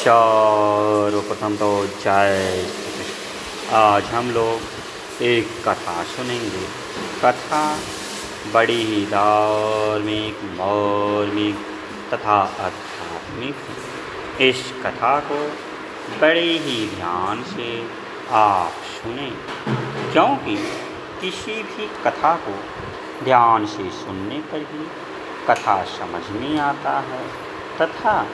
सर्वप्रथम तो जय श्री कृष्ण। आज हम लोग एक कथा सुनेंगे। कथा बड़ी ही धार्मिक, मार्मिक तथा आध्यात्मिक है। इस कथा को बड़े ही ध्यान से आप सुनें, क्योंकि किसी भी कथा को ध्यान से सुनने पर ही कथा समझ में आता है तथा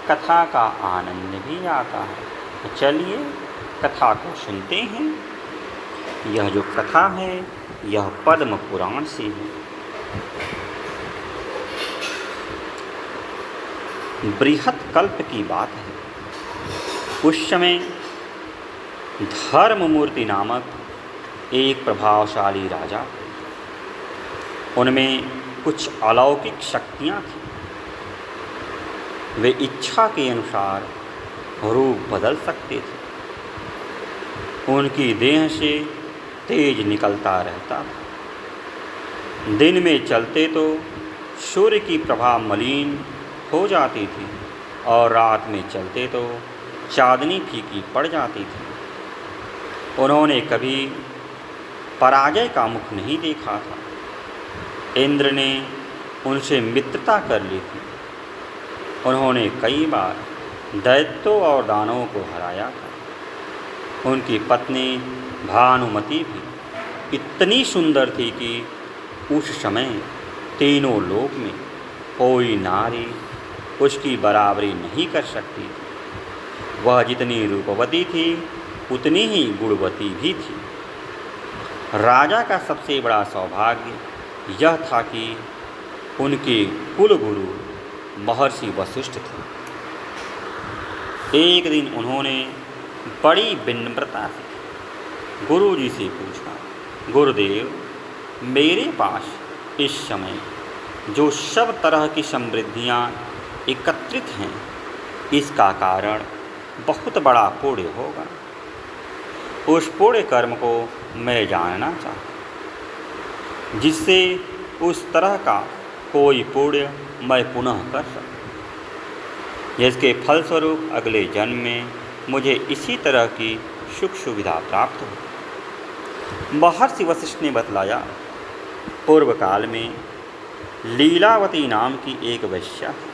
कथा का आनंद भी आता है। तो चलिए कथा को सुनते हैं। यह जो कथा है यह पद्म पुराण से है। बृहत कल्प की बात है। उस समय धर्ममूर्ति नामक एक प्रभावशाली राजा थे। उनमें कुछ अलौकिक शक्तियाँ थीं। वे इच्छा के अनुसार रूप बदल सकते थे। उनकी देह से तेज निकलता रहता था। दिन में चलते तो सूर्य की प्रभा मलिन हो जाती थी और रात में चलते तो चांदनी फीकी पड़ जाती थी। उन्होंने कभी पराजय का मुख नहीं देखा था। इंद्र ने उनसे मित्रता कर ली थी। उन्होंने कई बार दैत्यों और दानवों को हराया था। उनकी पत्नी भानुमति भी इतनी सुंदर थी कि उस समय तीनों लोक में कोई नारी उसकी बराबरी नहीं कर सकती थी। वह जितनी रूपवती थी उतनी ही गुणवती भी थी। राजा का सबसे बड़ा सौभाग्य यह था कि उनके कुल गुरु महर्षि वशिष्ठ थे। एक दिन उन्होंने बड़ी विनम्रता से गुरु जी से पूछा, गुरुदेव, मेरे पास इस समय जो सब तरह की समृद्धियाँ एकत्रित हैं, इसका कारण बहुत बड़ा पुण्य होगा। उस पुण्य कर्म को मैं जानना चाहता, जिससे उस तरह का कोई पुण्य मैं पुनः कर सकूं, जिसके फलस्वरूप अगले जन्म में मुझे इसी तरह की सुख सुविधा प्राप्त हो। महर्षि वशिष्ठ ने बतलाया, पूर्व काल में लीलावती नाम की एक वैश्या थी।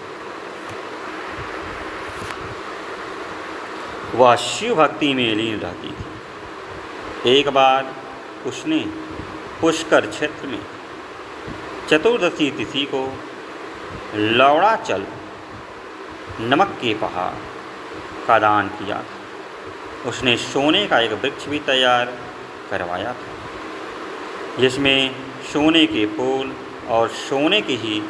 वह शिव भक्ति में लीन रहती थी। एक बार उसने पुष्कर क्षेत्र में चतुर्दशी तिथि को लवड़ाचल नमक के पहाड़ का दान किया था। उसने सोने का एक वृक्ष भी तैयार करवाया था, जिसमें सोने के फूल और सोने की ही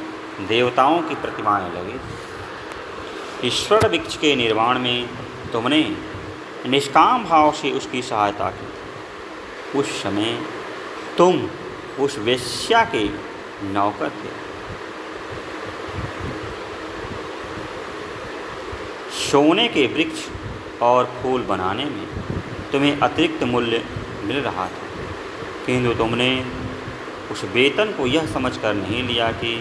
देवताओं की प्रतिमाएं लगी थी। ईश्वर वृक्ष के निर्माण में तुमने निष्काम भाव से उसकी सहायता की। उस समय तुम उस वेश्या के नौकर थे। सोने के वृक्ष और फूल बनाने में तुम्हें अतिरिक्त मूल्य मिल रहा था, किंतु तुमने उस वेतन को यह समझकर नहीं लिया कि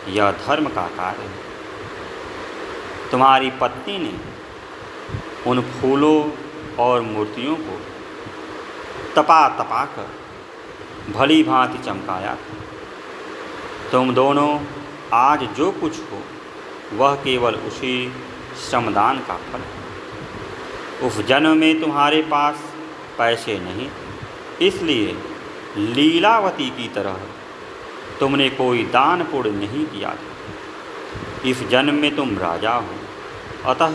यह धर्म का कार्य है। तुम्हारी पत्नी ने उन फूलों और मूर्तियों को तपा कर भली भांति चमकाया था। तुम दोनों आज जो कुछ हो वह केवल उसी श्रमदान का फल है। उस जन्म में तुम्हारे पास पैसे नहीं, इसलिए लीलावती की तरह तुमने कोई दान पुण्य नहीं किया था। इस जन्म में तुम राजा हो, अतः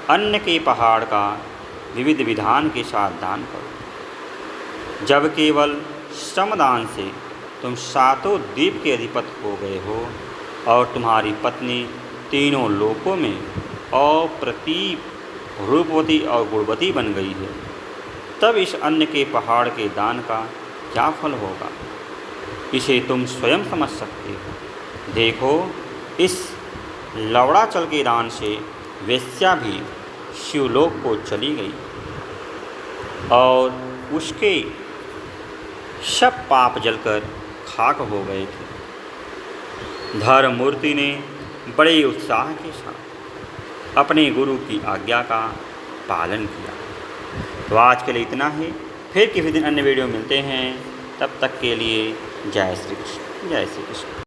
अन्न के पहाड़ का विविध विधान के साथ दान करो। जब केवल श्रमदान से तुम सातों द्वीप के अधिपति हो गए हो और तुम्हारी पत्नी तीनों लोकों में अप्रतीप रूपवती और गुणवती बन गई है, तब इस अन्न के पहाड़ के दान का क्या फल होगा, इसे तुम स्वयं समझ सकते हो। देखो, इस लवड़ाचल के दान से वेश्या भी शिवलोक को चली गई और उसके सब पाप जलकर खाक हो गए थे। धर्ममूर्ति ने बड़े उत्साह के साथ अपने गुरु की आज्ञा का पालन किया। तो आज के लिए इतना ही, फिर किसी दिन अन्य वीडियो मिलते हैं। तब तक के लिए जय श्री कृष्ण, जय श्री कृष्ण।